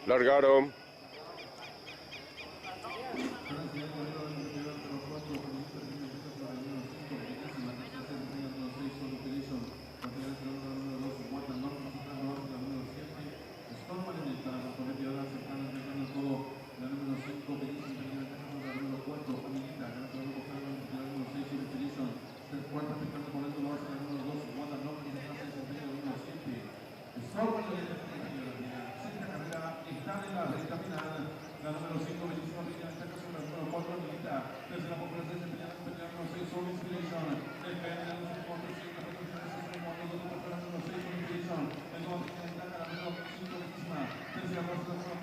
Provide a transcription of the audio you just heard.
Largaron. La número 5, bellísima línea, en esta ocasión la número 4, Angelita. Desde la popular se desempeña la número 6, Soul Inspiration. El PM de la número 4, 5, la número 6, Soul Inspiration. El nuevo la número 5, bellísima. Desde la plaza, la número